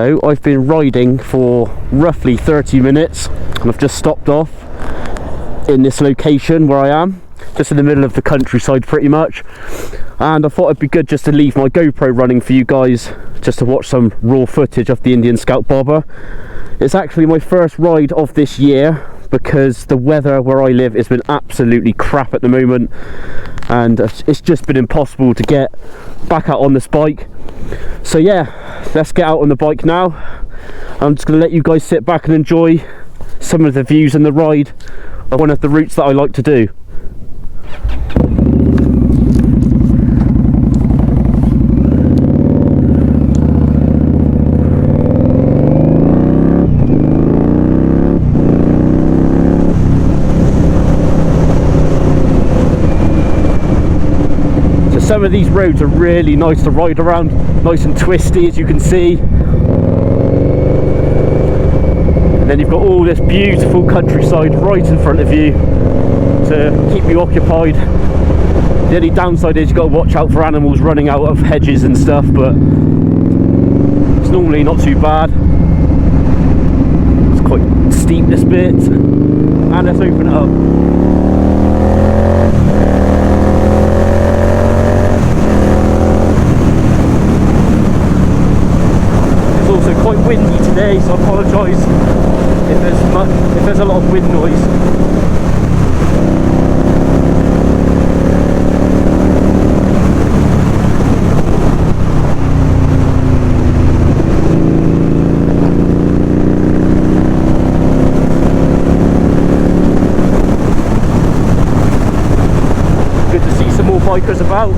So I've been riding for roughly 30 minutes and I've just stopped off in this location where I am, just in the middle of the countryside pretty much, and I thought it'd be good just to leave my GoPro running for you guys, just to watch some raw footage of the Indian Scout Bobber. It's actually my first ride of this year because the weather where I live has been absolutely crap at the moment, and it's just been impossible to get back out on this bike. So yeah, let's get out on the bike now. I'm just going to let you guys sit back and enjoy some of the views and the ride of one of the routes that I like to do. Some of these roads are really nice to ride around, nice and twisty as you can see. And then you've got all this beautiful countryside right in front of you to keep you occupied. The only downside is you've got to watch out for animals running out of hedges and stuff, but it's normally not too bad. It's quite steep this bit, and let's open it up. Quite windy today, so I apologise if there's a lot of wind noise. Good to see some more bikers about.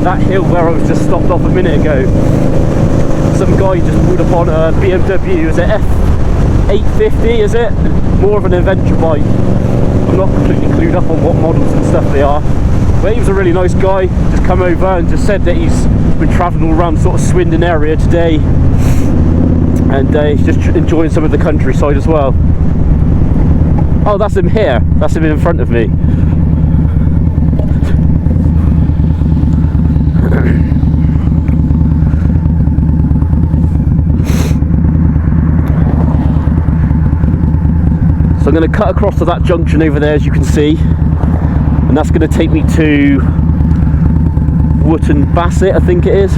That hill where I was just stopped off a minute ago, some guy just pulled up on a BMW, is it F850, is it? More of an adventure bike. I'm not completely clued up on what models and stuff they are, but he was a really nice guy. Just come over and just said that he's been travelling all around sort of Swindon area today, and he's just enjoying some of the countryside as well. Oh, that's him here, that's him in front of me. So I'm going to cut across to that junction over there, as you can see, and that's going to take me to Wootton, Bassett, I think it is.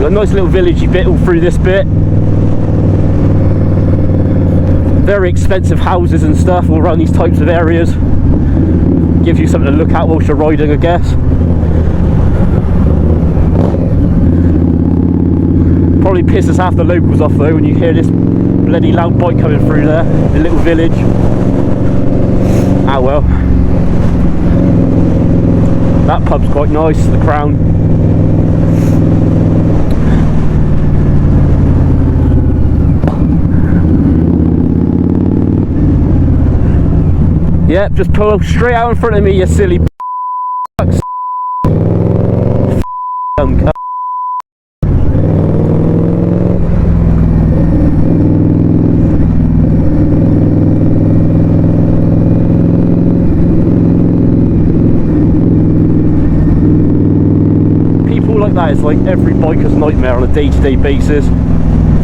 A nice little villagey bit all through this bit. Very expensive houses and stuff all around these types of areas. Gives you something to look at whilst you're riding, I guess. Probably pisses half the locals off though when you hear this bloody loud bike coming through there, the little village. Ah well. That pub's quite nice, the Crown. Yep, just pull straight out in front of me, you silly people like that is like every biker's nightmare on a day-to-day basis.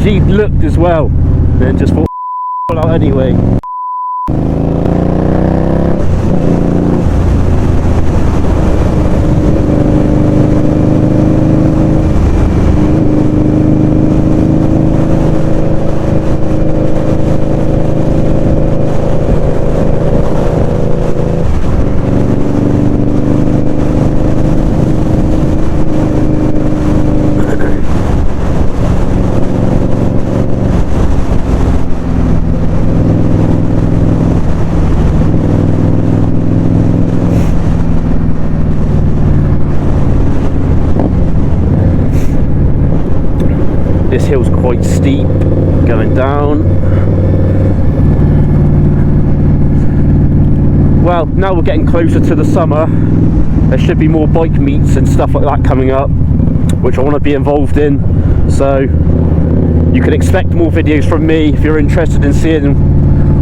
She looked as well, and then just thought pull out anyway. This hill's quite steep going down. Well, now we're getting closer to the summer. There should be more bike meets and stuff like that coming up, which I want to be involved in. So you can expect more videos from me if you're interested in seeing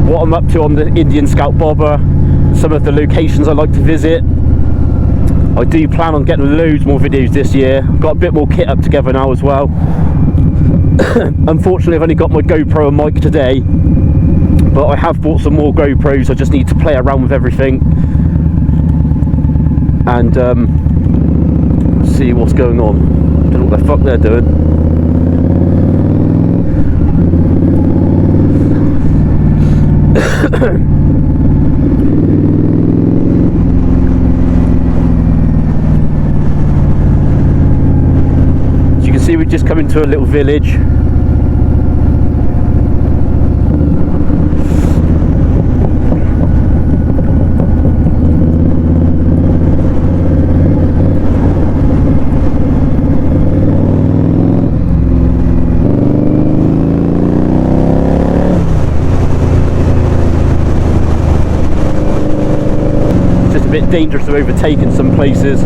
what I'm up to on the Indian Scout Bobber, some of the locations I like to visit. I do plan on getting loads more videos this year. I've got a bit more kit up together now as well. Unfortunately, I've only got my GoPro and mic today, but I have bought some more GoPros. I just need to play around with everything and see what's going on. Don't know what the fuck they're doing. So you can see we've just come into a little village. Dangerous to overtake in some places,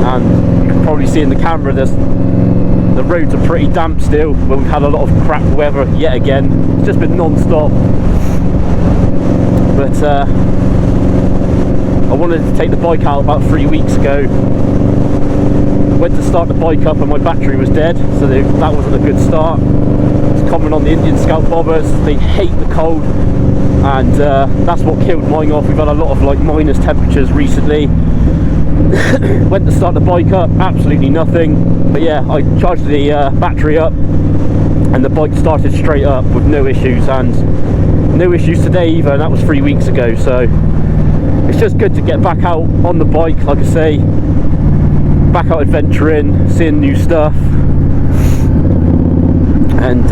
and you can probably see in the camera the roads are pretty damp still, where we've had a lot of crap weather yet again. It's just been non-stop, but I wanted to take the bike out about 3 weeks ago. Went to start the bike up and my battery was dead, so that wasn't a good start. It's common on the Indian Scout Bobbers, they hate the cold, and that's what killed mine off. We've had a lot of like minus temperatures recently. Went to start the bike up, absolutely nothing, but yeah, I charged the battery up and the bike started straight up with no issues, and no issues today either, and that was 3 weeks ago. So it's just good to get back out on the bike, like I say, back out adventuring, seeing new stuff, and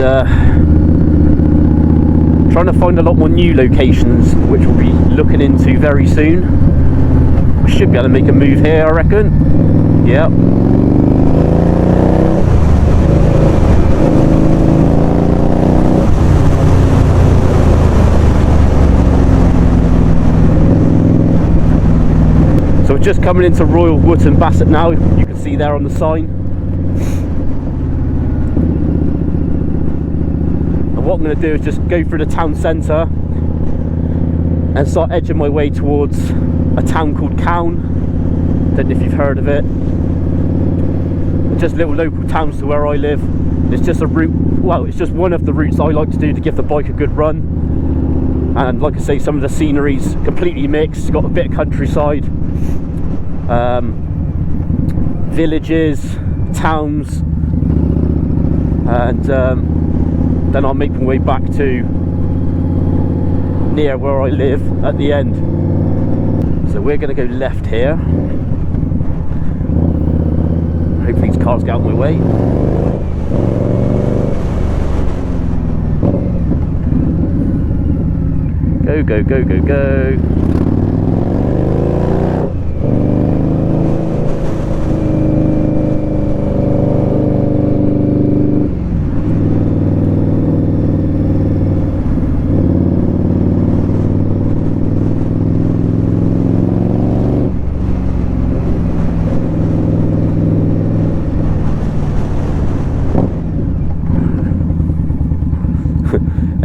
trying to find a lot more new locations, which we'll be looking into very soon. We should be able to make a move here, I reckon. Yep. So we're just coming into Royal Wootton Bassett now. You can see there on the sign. What I'm going to do is just go through the town centre and start edging my way towards a town called Calne. Don't know if you've heard of it. Just little local towns to where I live. It's just a route, well, it's just one of the routes I like to do to give the bike a good run. And like I say, some of the scenery's completely mixed. It's got a bit of countryside, villages, towns, and then I'll make my way back to near where I live at the end. So we're going to go left here. Hopefully these cars get out of my way. Go, go, go, go, go.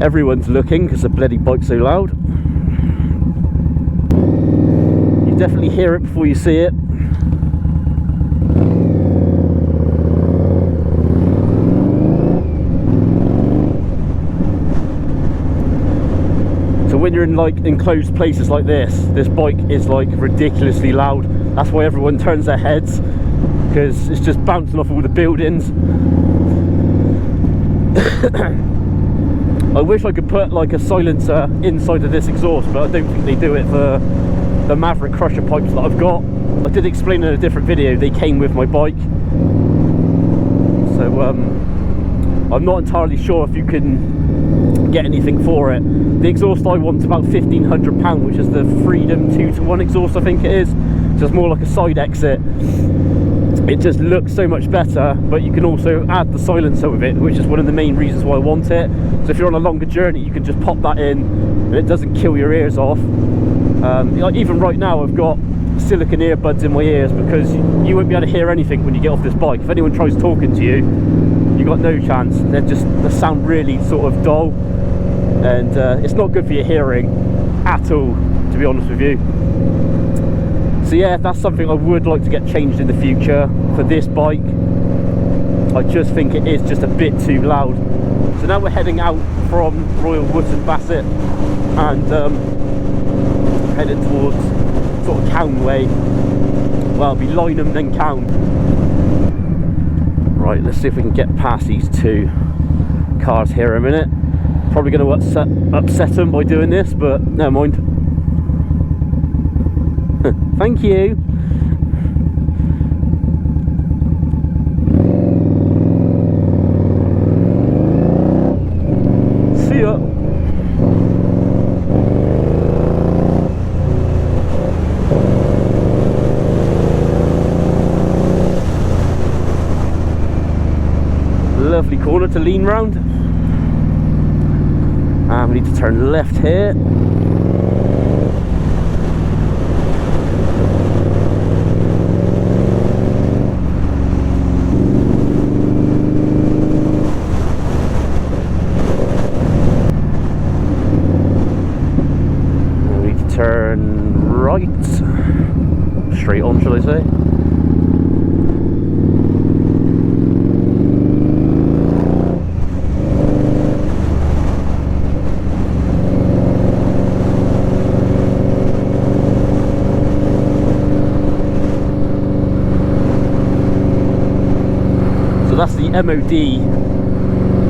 Everyone's looking because the bloody bike's so loud. You definitely hear it before you see it. So when you're in like enclosed places like this bike is like ridiculously loud. That's why everyone turns their heads, because it's just bouncing off all the buildings. I wish I could put like a silencer inside of this exhaust, but I don't think they do it for the Maverick Crusher pipes that I've got. I did explain in a different video, they came with my bike. So I'm not entirely sure if you can get anything for it. The exhaust I want's about £1,500, which is the Freedom 2-to-1 exhaust, I think it is. So it's more like a side exit. it just looks so much better, but you can also add the silencer with it, which is one of the main reasons why I want it. So if you're on a longer journey, you can just pop that in and it doesn't kill your ears off. Like even right now I've got silicone earbuds in my ears because you won't be able to hear anything when you get off this bike. If anyone tries talking to you, you got no chance. They sound really sort of dull, and it's not good for your hearing at all, to be honest with you. So yeah, that's something I would like to get changed in the future for this bike. I just think it is just a bit too loud. So now we're heading out from Royal Wootton Bassett and heading towards sort of Calne way. Well, it'll be Lynham then Calne. Right, let's see if we can get past these two cars here in a minute. Probably going to upset them by doing this, but never mind. Thank you. See ya. Lovely corner to lean round. And we need to turn left here. Turn right, straight on, shall I say. So that's the MOD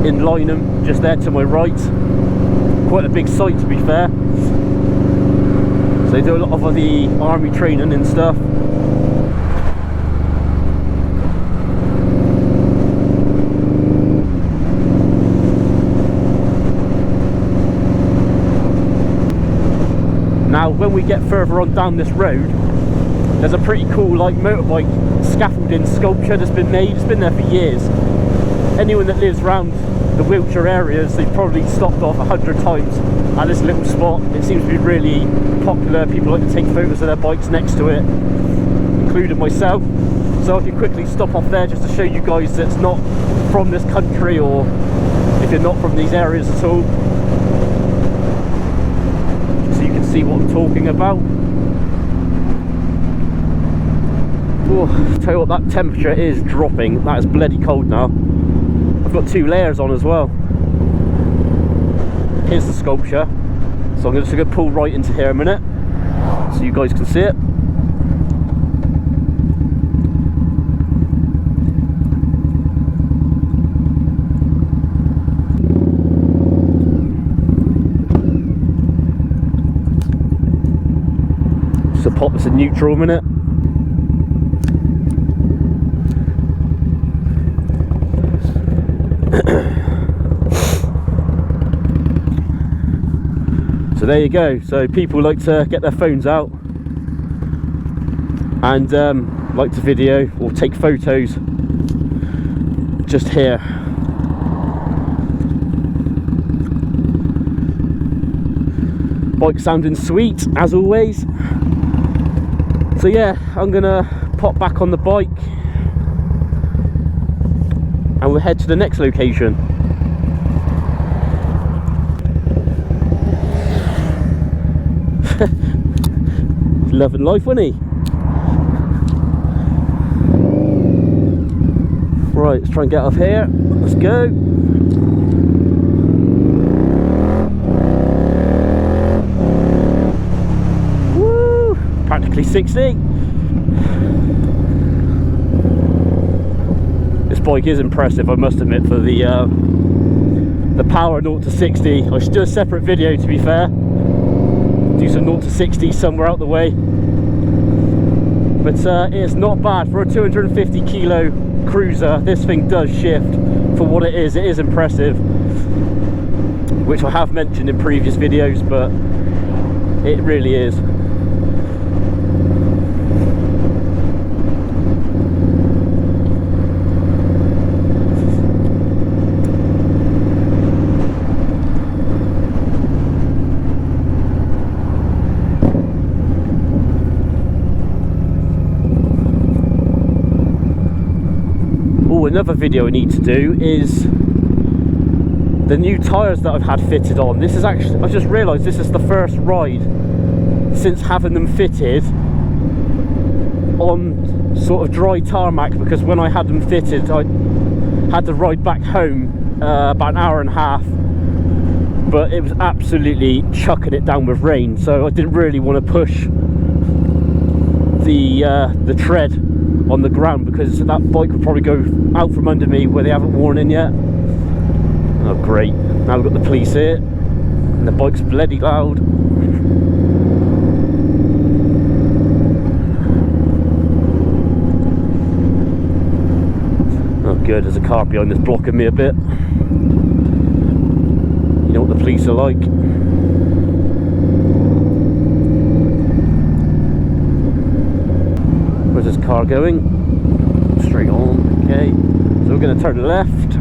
in Lynham, just there to my right. Quite a big site, to be fair. They do a lot of the army training and stuff. Now when we get further on down this road, there's a pretty cool like motorbike scaffolding sculpture that's been made. It's been there for years. Anyone that lives around the Wiltshire areas, they've probably stopped off 100 times at this little spot. It seems to be really popular. People like to take photos of their bikes next to it, including myself. So I can quickly stop off there just to show you guys that's not from this country, or if you're not from these areas at all, so you can see what I'm talking about. Oh, tell you what, that temperature is dropping. That is bloody cold now. I've got 2 layers on as well. Here's the sculpture. So I'm just going to pull right into here a minute so you guys can see it. So pop this in neutral a minute. So there you go. So people like to get their phones out and like to video or take photos just here. Bike sounding sweet as always. So yeah, I'm gonna pop back on the bike and we'll head to the next location. Loving life, wasn't he? Right, let's try and get off here. Let's go. Woo! Practically 60. This bike is impressive, I must admit, for the power 0 to 60. I should do a separate video, to be fair. Do some 0 to 60 somewhere out the way, but it's not bad for a 250 kilo cruiser. This thing does shift for what it is. It is impressive, which I have mentioned in previous videos, but it really is. Oh, another video I need to do is the new tyres that I've had fitted on. This is actually, I just realised this is the first ride since having them fitted on sort of dry tarmac, because when I had them fitted I had to ride back home about an hour and a half, but it was absolutely chucking it down with rain, so I didn't really want to push the tread on the ground, because that bike would probably go out from under me where they haven't worn in yet. Oh great, now we've got the police here and the bike's bloody loud. Oh good, there's a car behind that's blocking me a bit. You know what the police are like. Where's this car going? Straight on, okay. So we're going to turn left.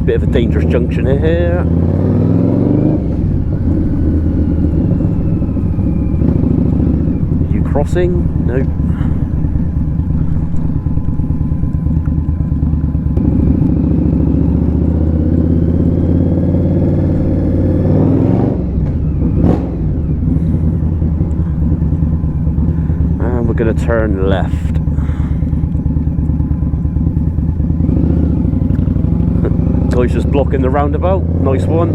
Bit of a dangerous junction here. Are you crossing? No. And we're going to turn left. Guy's just blocking the roundabout. Nice one.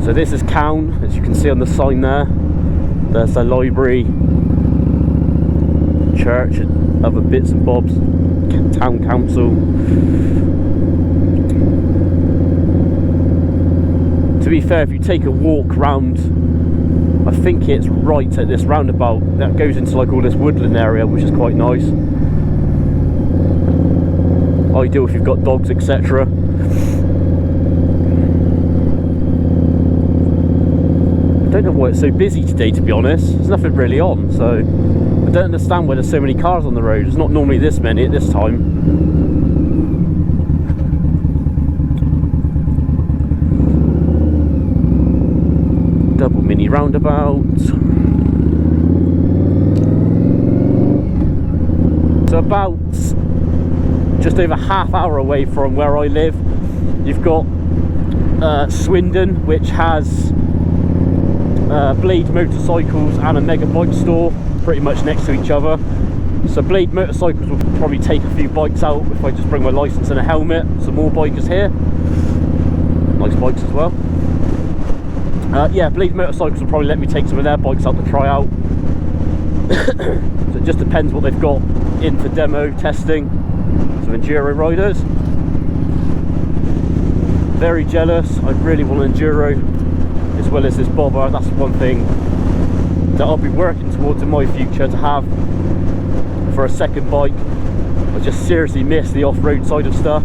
So this is Calne, as you can see on the sign there. There's the library, church, and other bits and bobs. Town council. To be fair, if you take a walk round, I think it's right at this roundabout that goes into like all this woodland area, which is quite nice. Ideal if you've got dogs, etc. I don't know why it's so busy today, to be honest. There's nothing really on, so I don't understand why there's so many cars on the road. It's not normally this many at this time. Double mini roundabout. So about just over half hour away from where I live, you've got Swindon, which has Blade motorcycles and a mega bike store pretty much next to each other. So Blade motorcycles will probably take a few bikes out if I just bring my license and a helmet. Some more bikers here, nice bikes as well. Yeah, Blade motorcycles will probably let me take some of their bikes out to try out. So it just depends what they've got in for demo testing. Some enduro riders. Very jealous. I really want an enduro as well as this bobber. That's one thing that I'll be working towards in my future to have for a second bike. I just seriously miss the off-road side of stuff.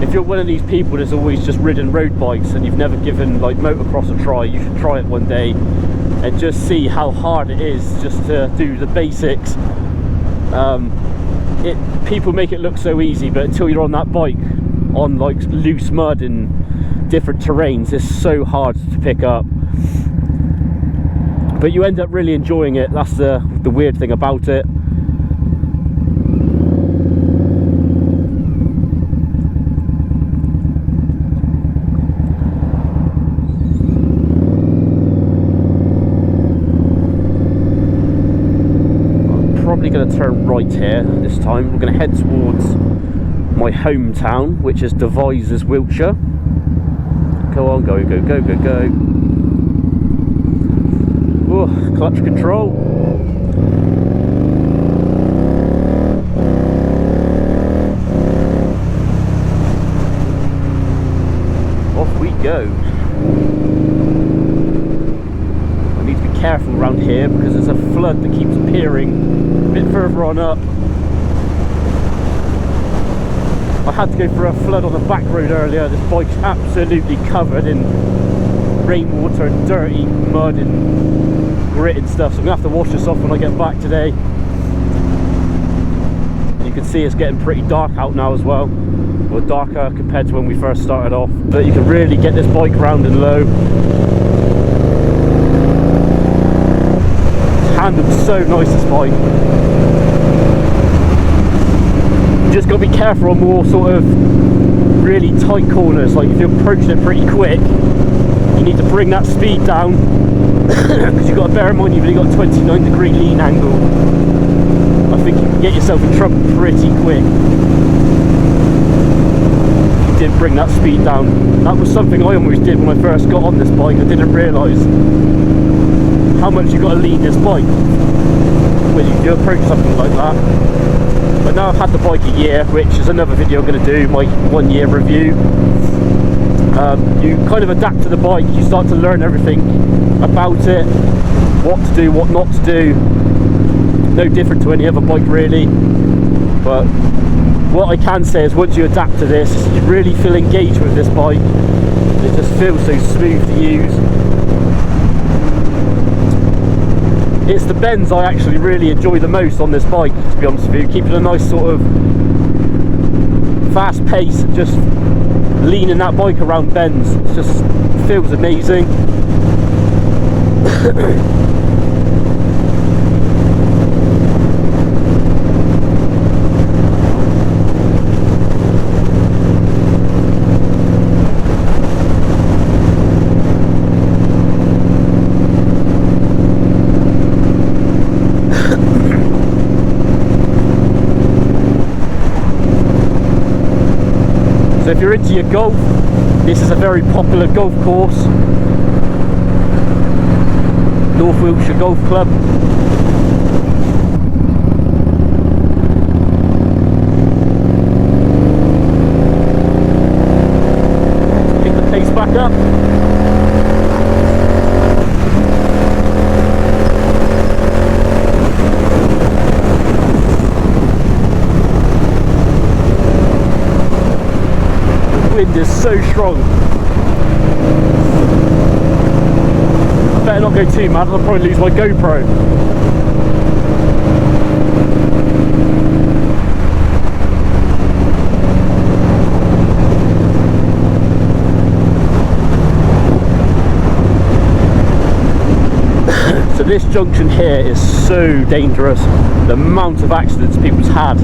If you're one of these people that's always just ridden road bikes and you've never given like motocross a try, you should try it one day and just see how hard it is just to do the basics. People make it look so easy, but until you're on that bike on like loose mud and different terrains, it's so hard to pick up. But you end up really enjoying it. That's the weird thing about it. Probably going to turn right here this time. We're going to head towards my hometown, which is Devizes, Wiltshire. Go on, go, go, go, go, go. Oh, clutch control. Off we go. I need to be careful around here because there's a flood that keeps appearing a bit further on up. I had to go for a flood on the back road earlier. This bike's absolutely covered in rainwater and dirty mud and grit and stuff, so I'm gonna have to wash this off when I get back today. You can see it's getting pretty dark out now as well, or darker compared to when we first started off, but you can really get this bike round and low. It's handled so nice, this bike. You just got to be careful on more sort of really tight corners. Like if you're approaching it pretty quick, you need to bring that speed down because you've got to bear in mind you've only got a 29-degree lean angle. I think you can get yourself in trouble pretty quick if you didn't bring that speed down. That was something I always did when I first got on this bike. I didn't realise how much you got to lean this bike when you do approach something like that. But now I've had the bike a year, which is another video I'm going to do, my 1 year review. You kind of adapt to the bike, you start to learn everything about it, what to do, what not to do. No different to any other bike really, but what I can say is once you adapt to this, you really feel engaged with this bike. It just feels so smooth to use. It's the bends I actually really enjoy the most on this bike, to be honest with you, keeping a nice sort of fast pace, just leaning that bike around bends. It just feels amazing. So if you're into your golf, this is a very popular golf course, North Wiltshire Golf Club. Pick the pace back up. Wind is so strong. I better not go too mad, I'll probably lose my GoPro. So this junction here is so dangerous. The amount of accidents people's had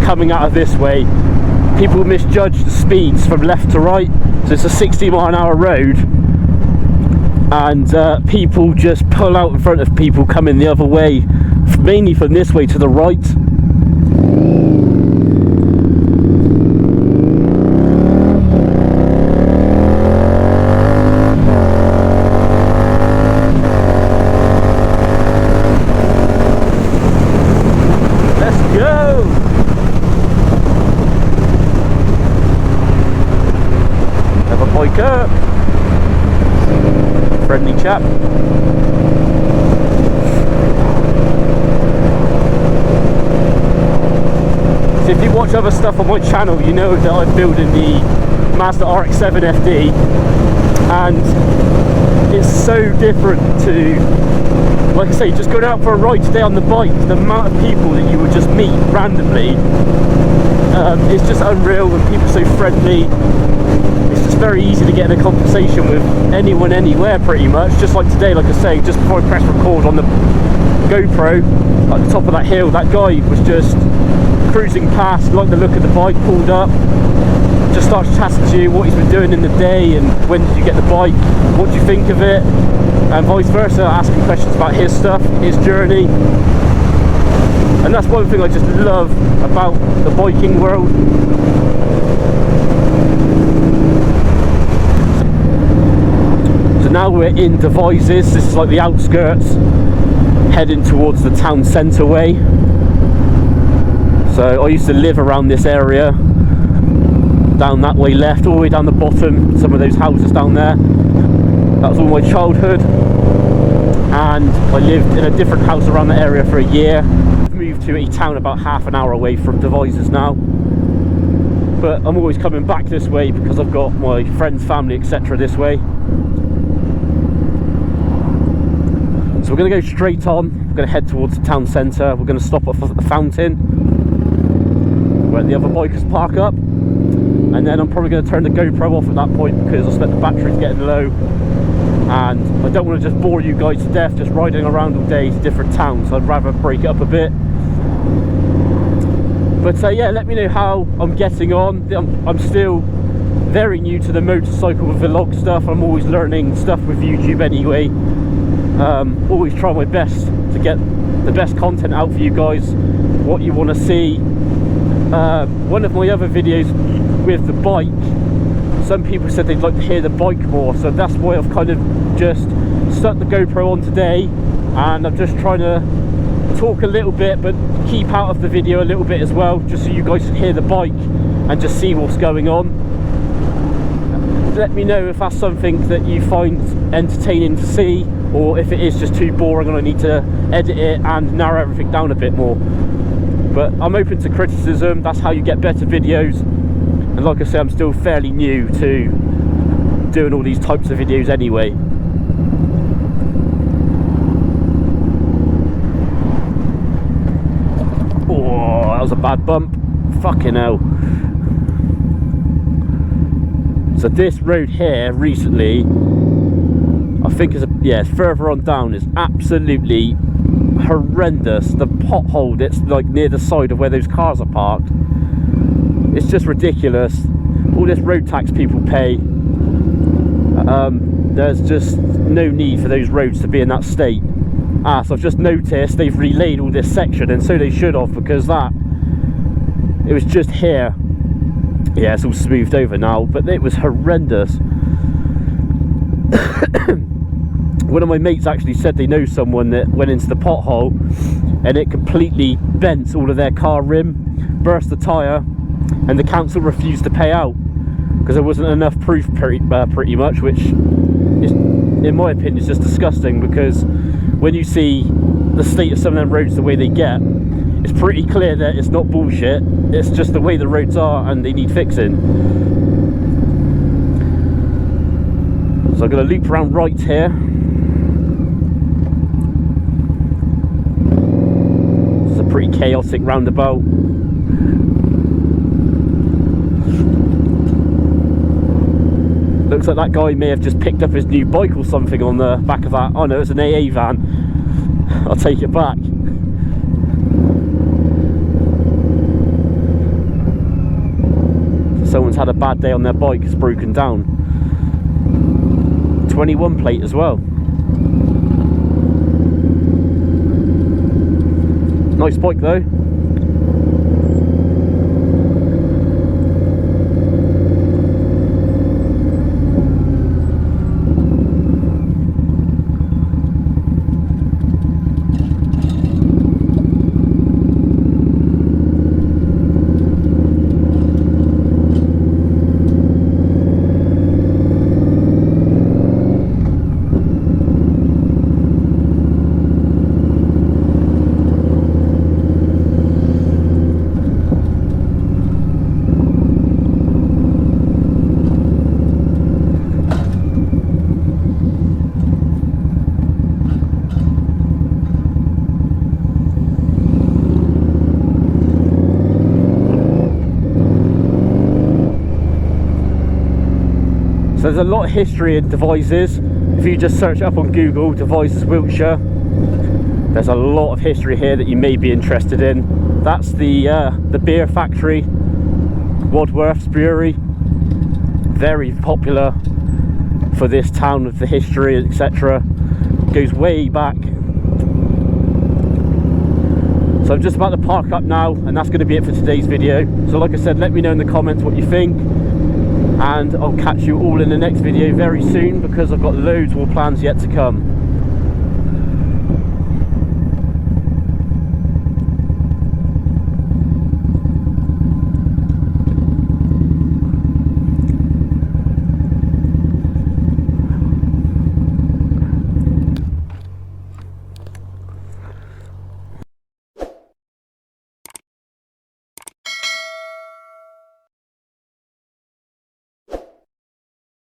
coming out of this way. People misjudge the speeds from left to right, so it's a 60-mile-an-hour road, and people just pull out in front of people coming the other way, mainly from this way to the right. Let's go! Biker, friendly chap. So if you watch other stuff on my channel, you know that I'm building the Mazda RX-7 FD, and it's so different to, like I say, just going out for a ride today on the bike. The amount of people that you would just meet randomly, it's just unreal, and people are so friendly. It's very easy to get in a conversation with anyone, anywhere pretty much. Just like today, like I say, just before I press record on the GoPro, at the top of that hill, that guy was just cruising past, liked the look of the bike, pulled up, just starts chatting to you what he's been doing in the day and when did you get the bike, what do you think of it, and vice versa, asking questions about his stuff, his journey. And that's one thing I just love about the biking world. Now we're in Devizes. This is like the outskirts, heading towards the town centre way. So I used to live around this area, down that way left, all the way down the bottom, some of those houses down there. That was all my childhood, and I lived in a different house around that area for a year. I've moved to a town about half an hour away from Devizes now, but I'm always coming back this way because I've got my friends, family, etc. this way. So we're going to go straight on. We're going to head towards the town centre. We're going to stop off at the fountain where the other bikers park up, and then I'm probably going to turn the GoPro off at that point because I expect the battery's getting low, and I don't want to just bore you guys to death just riding around all day to different towns. I'd rather break it up a bit. But yeah, let me know how I'm getting on. I'm still very new to the motorcycle vlog stuff. I'm always learning stuff with YouTube anyway. Always try my best to get the best content out for you guys, what you want to see. One of my other videos with the bike, some people said they'd like to hear the bike more, so that's why I've kind of just stuck the GoPro on today, and I'm just trying to talk a little bit but keep out of the video a little bit as well, just so you guys can hear the bike and just see what's going on. Let me know if that's something that you find entertaining to see, or if it is just too boring and I need to edit it and narrow everything down a bit more. But I'm open to criticism. That's how you get better videos. And like I say, I'm still fairly new to doing all these types of videos anyway. Oh, that was a bad bump. Fucking hell. So this road here recently, I think it's further on down, is absolutely horrendous. The pothole that's like near the side of where those cars are parked, it's just ridiculous. All this road tax people pay, there's just no need for those roads to be in that state. So I've just noticed they've relayed all this section, and so they should have, because it was just here. Yeah, it's all smoothed over now, but it was horrendous. One of my mates actually said they know someone that went into the pothole and it completely bent all of their car rim, burst the tyre, and the council refused to pay out because there wasn't enough proof pretty much, which is, in my opinion, is just disgusting, because when you see the state of some of them roads the way they get, it's pretty clear that it's not bullshit, it's just the way the roads are and they need fixing. So I'm going to loop around right here. It's a pretty chaotic roundabout. Looks like that guy may have just picked up his new bike or something on the back of that. Oh no, it's an AA van. I'll take it back. Someone's had a bad day on their bike, it's broken down. 21 plate as well. Nice bike though. So there's a lot of history in Devizes. If you just search up on Google, Devizes, Wiltshire, there's a lot of history here that you may be interested in. That's the beer factory, Wadworth's Brewery, very popular for this town with the history, etc. Goes way back. So I'm just about to park up now, and that's going to be it for today's video. So like I said, let me know in the comments what you think, and I'll catch you all in the next video very soon, because I've got loads more plans yet to come.